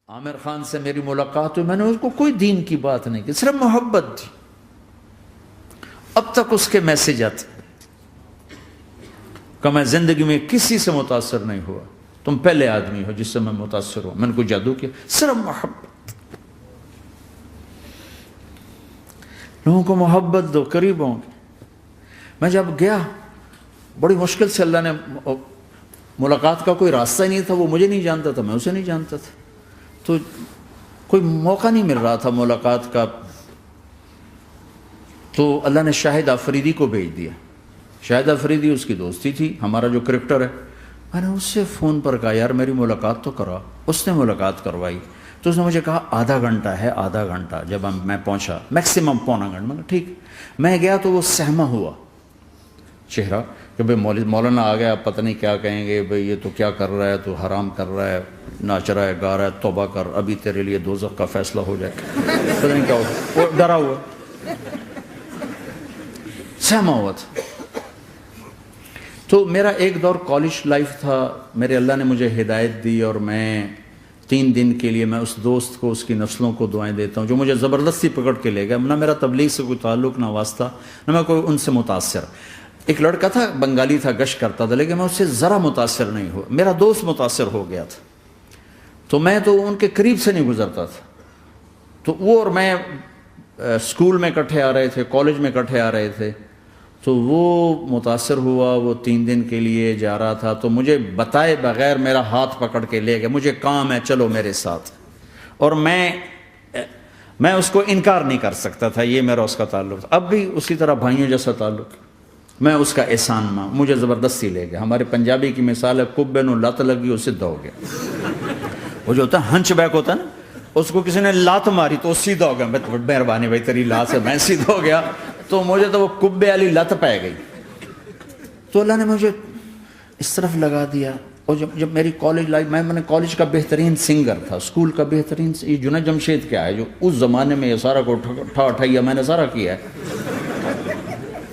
عامر خان سے میری ملاقات ہوئی، میں نے اس کو کوئی دین کی بات نہیں کی، صرف محبت تھی۔ اب تک اس کے میسج آتے کہ میں زندگی میں کسی سے متاثر نہیں ہوا، تم پہلے آدمی ہو جس سے میں متاثر ہوں، میں نے کوئی جادو کیا، صرف محبت۔ لوگوں کو محبت دو، قریب ہوں گے۔ میں جب گیا بڑی مشکل سے اللہ نے، ملاقات کا کوئی راستہ ہی نہیں تھا، وہ مجھے نہیں جانتا تھا، میں اسے نہیں جانتا تھا، تو کوئی موقع نہیں مل رہا تھا ملاقات کا۔ تو اللہ نے شاہد آفریدی کو بھیج دیا۔ شاہد آفریدی اس کی دوستی تھی، ہمارا جو کرکٹر ہے۔ میں نے اس سے فون پر کہا یار میری ملاقات تو کرا۔ اس نے ملاقات کروائی تو اس نے مجھے کہا آدھا گھنٹہ ہے، آدھا گھنٹہ۔ جب میں پہنچا میکسیمم پونا گھنٹہ، میں نے کہا ٹھیک۔ میں گیا تو وہ سہما ہوا چہرہ کہ بھئی مولانا آ گیا، پتہ نہیں کیا کہیں گے، بھئی یہ تو کیا کر رہا ہے، تو حرام کر رہا ہے، ناچ رہا ہے، گا رہا ہے، توبہ کر، ابھی تیرے لیے دوزخ کا فیصلہ ہو جائے، پتہ نہیں کیا ہوگا۔ وہ ڈرا ہوا سہما ہوا تھا۔ تو میرا ایک دور کالج لائف تھا، میرے اللہ نے مجھے ہدایت دی، اور میں 3 دن کے لیے میں اس دوست کو، اس کی نسلوں کو دعائیں دیتا ہوں جو مجھے زبردستی پکڑ کے لے گیا۔ نہ میرا تبلیغ سے کوئی تعلق، نہ واسطہ، نہ میں کوئی ان سے متاثر۔ ایک لڑکا تھا، بنگالی تھا، گشت کرتا تھا، لیکن میں اس سے ذرا متاثر نہیں ہوا۔ میرا دوست متاثر ہو گیا تھا، تو میں تو ان کے قریب سے نہیں گزرتا تھا۔ تو وہ اور میں اسکول میں اکٹھے آ رہے تھے، کالج میں اکٹھے آ رہے تھے۔ تو وہ متاثر ہوا، وہ 3 دن کے لیے جا رہا تھا، تو مجھے بتائے بغیر میرا ہاتھ پکڑ کے لے گیا، مجھے کام ہے چلو میرے ساتھ۔ اور میں اس کو انکار نہیں کر سکتا تھا، یہ میرا اس کا تعلق تھا۔ اب بھی اسی طرح بھائیوں جیسا تعلق، میں اس کا احسان ماں، مجھے زبردستی لے گیا۔ ہمارے پنجابی کی مثال ہے، کبے نو لت لگی وہ سیدھا ہو گیا۔ وہ جو ہوتا ہے ہنچ بیک ہوتا ہے نا، اس کو کسی نے لات ماری تو وہ سیدھا ہو گیا۔ مہربانی بھائی تیری لات سے میں سیدھا ہو گیا، تو مجھے تو وہ کبے والی لت پہ گئی۔ تو اللہ نے مجھے اس طرف لگا دیا۔ اور جب میری کالج لائف، میں نے کالج کا بہترین سنگر تھا، اسکول کا بہترین، یہ جنید جمشید کیا ہے جو اس زمانے میں یہ سارا کو اٹھایا میں نے سارا کیا ہے۔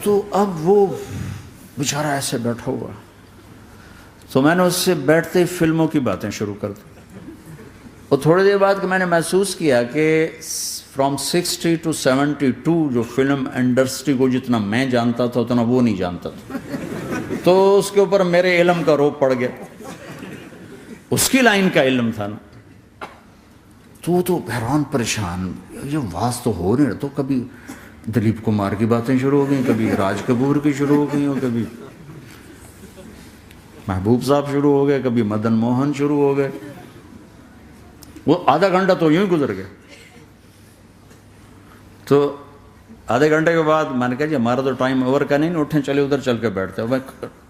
تو اب وہ بیچارہ ایسے بیٹھا ہوا، تو میں نے اس سے بیٹھتے ہی فلموں کی باتیں شروع کر دی۔ اور تھوڑی دیر بعد کہ میں نے محسوس کیا کہ فرام 60 to 72 جو فلم انڈسٹری کو جتنا میں جانتا تھا اتنا وہ نہیں جانتا تھا۔ تو اس کے اوپر میرے علم کا روپ پڑ گیا، اس کی لائن کا علم تھا نا۔ تو حیران پریشان، یہ واز تو ہو نہیں رہا، تو کبھی دلیپ کمار کی باتیں شروع ہو گئیں، کبھی راج کپور کی شروع ہو گئیں، اور کبھی محبوب صاحب شروع ہو گئے، کبھی مدن موہن شروع ہو گئے۔ وہ آدھا گھنٹہ تو یوں ہی گزر گیا۔ تو آدھے گھنٹے کے بعد میں نے کہا جی ہمارا تو ٹائم اوور کا نہیں، اٹھیں چلے ادھر چل کے بیٹھتے ہیں۔ وہ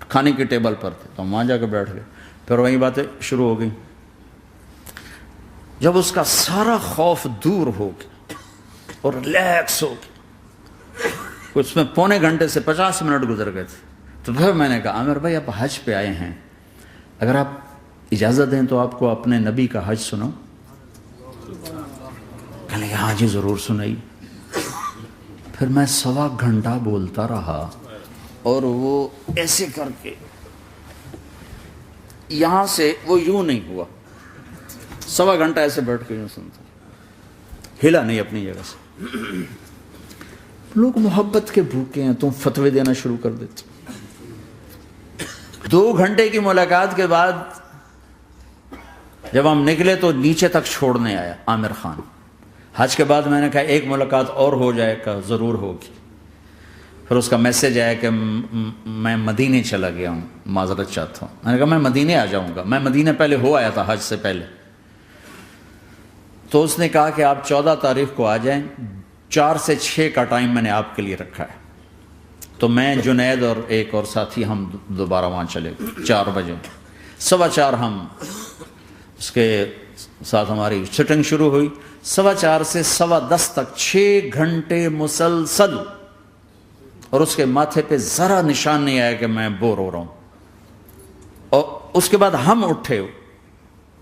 کھانے کی ٹیبل پر تھے تو ہم وہاں جا کے بیٹھ گئے، پھر وہیں باتیں شروع ہو گئیں۔ جب اس کا سارا خوف دور ہو گیا اور ریلیکس ہو گیا، اس میں پونے گھنٹے سے 50 منٹ گزر گئے تھے، تو پھر میں نے کہا عامر بھائی آپ حج پہ آئے ہیں، اگر آپ اجازت دیں تو آپ کو اپنے نبی کا حج سناؤں؟ کہنے لگے ہاں جی ضرور سنائی۔ پھر میں 1.25 گھنٹہ بولتا رہا، اور وہ ایسے کر کے یہاں سے وہ یوں نہیں ہوا، 1.25 گھنٹہ ایسے بیٹھ کے یوں سنتا، ہلا نہیں اپنی جگہ سے۔ لوگ محبت کے بھوکے ہیں، تم فتوے دینا شروع کر دیتے۔ 2 گھنٹے کی ملاقات کے بعد جب ہم نکلے تو نیچے تک چھوڑنے آیا عامر خان۔ حج کے بعد میں نے کہا ایک ملاقات اور ہو جائے گا، ضرور ہوگی۔ پھر اس کا میسج آیا کہ میں مدینے چلا گیا ہوں، معذرت چاہتا ہوں۔ میں نے کہا میں مدینے آ جاؤں گا، میں مدینے پہلے ہو آیا تھا حج سے پہلے۔ تو اس نے کہا کہ آپ 14 تاریخ کو آ جائیں، 4 سے 6 کا ٹائم میں نے آپ کے لیے رکھا ہے۔ تو میں، جنید اور ایک اور ساتھی ہم دوبارہ وہاں چلے گئے 4 بجے، 4:15 ہم اس کے ساتھ ہماری شوٹنگ شروع ہوئی۔ 4:15 سے 10:15 تک 6 گھنٹے مسلسل، اور اس کے ماتھے پہ ذرا نشان نہیں آیا کہ میں بور ہو رہا ہوں۔ اور اس کے بعد ہم اٹھے،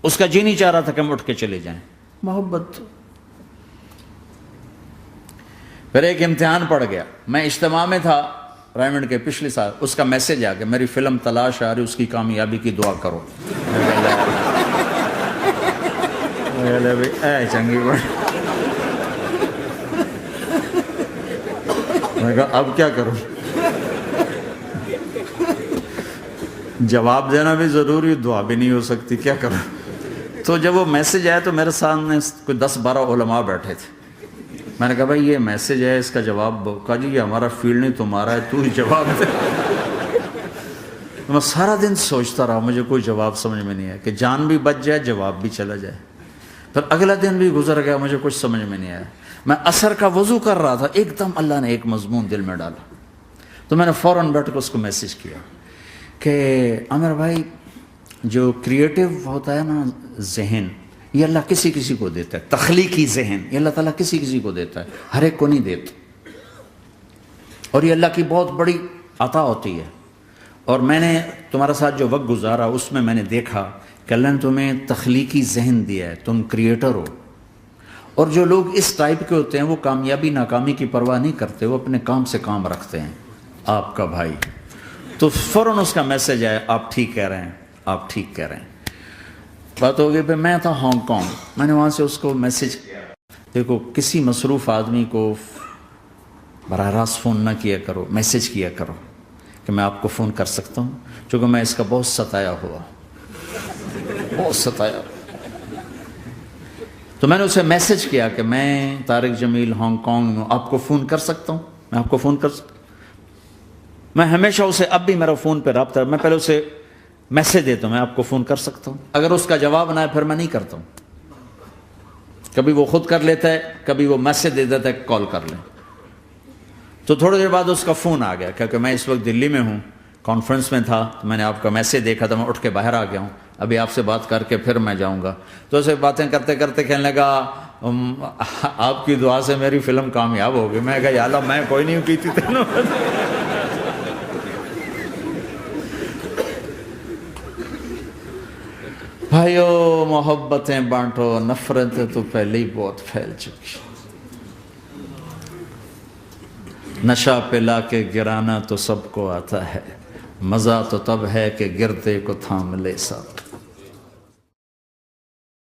اس کا جی نہیں چاہ رہا تھا کہ ہم اٹھ کے چلے جائیں، محبت۔ پھر ایک امتحان پڑ گیا، میں اجتماع میں تھا رائمنڈ کے پچھلے سال، اس کا میسج آ گیا میری فلم تلاش آ رہی، اس کی کامیابی کی دعا کرو۔ خیال ہے بھائی اے چنگی بڑی. میں نے کہا اب کیا کروں, جواب دینا بھی ضروری, دعا بھی نہیں ہو سکتی, کیا کروں. تو جب وہ میسج آیا تو میرے سامنے کوئی 10-12 علماء بیٹھے تھے. میں نے کہا بھائی یہ میسج ہے, اس کا جواب. کہا جی یہ ہمارا فیلڈ نہیں تمہارا ہے, تو ہی جواب دے. میں سارا دن سوچتا رہا, مجھے کوئی جواب سمجھ میں نہیں آیا کہ جان بھی بچ جائے, جواب بھی چلا جائے. پھر اگلا دن بھی گزر گیا, مجھے کچھ سمجھ میں نہیں آیا. میں عصر کا وضو کر رہا تھا, ایک دم اللہ نے ایک مضمون دل میں ڈالا. تو میں نے فوراً بیٹھ کے اس کو میسج کیا کہ عامر بھائی, جو کریٹو ہوتا ہے نا ذہن, یہ اللہ کسی کسی کو دیتا ہے. تخلیقی ذہن یہ اللہ تعالیٰ کسی کسی کو دیتا ہے, ہر ایک کو نہیں دیتا. اور یہ اللہ کی بہت بڑی عطا ہوتی ہے. اور میں نے تمہارے ساتھ جو وقت گزارا اس میں میں نے دیکھا کہ اللہ نے تمہیں تخلیقی ذہن دیا ہے, تم کریٹر ہو. اور جو لوگ اس ٹائپ کے ہوتے ہیں وہ کامیابی ناکامی کی پرواہ نہیں کرتے, وہ اپنے کام سے کام رکھتے ہیں. آپ کا بھائی تو فوراً اس کا میسج آیا, آپ ٹھیک کہہ رہے ہیں, آپ ٹھیک کہہ رہے ہیں. بات ہو گئی. پھر میں تھا ہانگ کانگ, میں نے وہاں سے اس کو میسج کیا. دیکھو کسی مصروف آدمی کو براہ راست فون نہ کیا کرو, میسج کیا کرو کہ میں آپ کو فون کر سکتا ہوں, چونکہ میں اس کا بہت ستایا ہوا, بہت ستایا. تو میں نے اسے میسج کیا کہ میں طارق جمیل ہانگ کانگ میں آپ کو فون کر سکتا ہوں, میں آپ کو فون کر سکتا ہوں. میں ہمیشہ اسے, اب بھی میرا فون پہ رابطہ ہے, میں پہلے اسے میسج دیتا ہوں میں آپ کو فون کر سکتا ہوں. اگر اس کا جواب نہ ہے پھر میں نہیں کرتا ہوں. کبھی وہ خود کر لیتا ہے, کبھی وہ میسج دے دیتا ہے کال کر لیں. تو تھوڑی دیر بعد اس کا فون آ گیا, کیونکہ میں اس وقت دلی میں ہوں, کانفرنس میں تھا. تو میں نے آپ کا میسج دیکھا تو میں اٹھ کے باہر آ گیا ہوں, ابھی آپ سے بات کر کے پھر میں جاؤں گا. تو اسے باتیں کرتے کرتے کہنے لگا آپ کی دعا سے میری فلم کامیاب ہو گئی. میں کہا یا اللہ میں کوئی نہیں کی تھی تینوں. بھائیو محبتیں بانٹو, نفرتیں تو پہلے ہی بہت پھیل چکی. نشہ پلا کے گرانا تو سب کو آتا ہے, مزہ تو تب ہے کہ گرتے کو تھام لے ساتھ.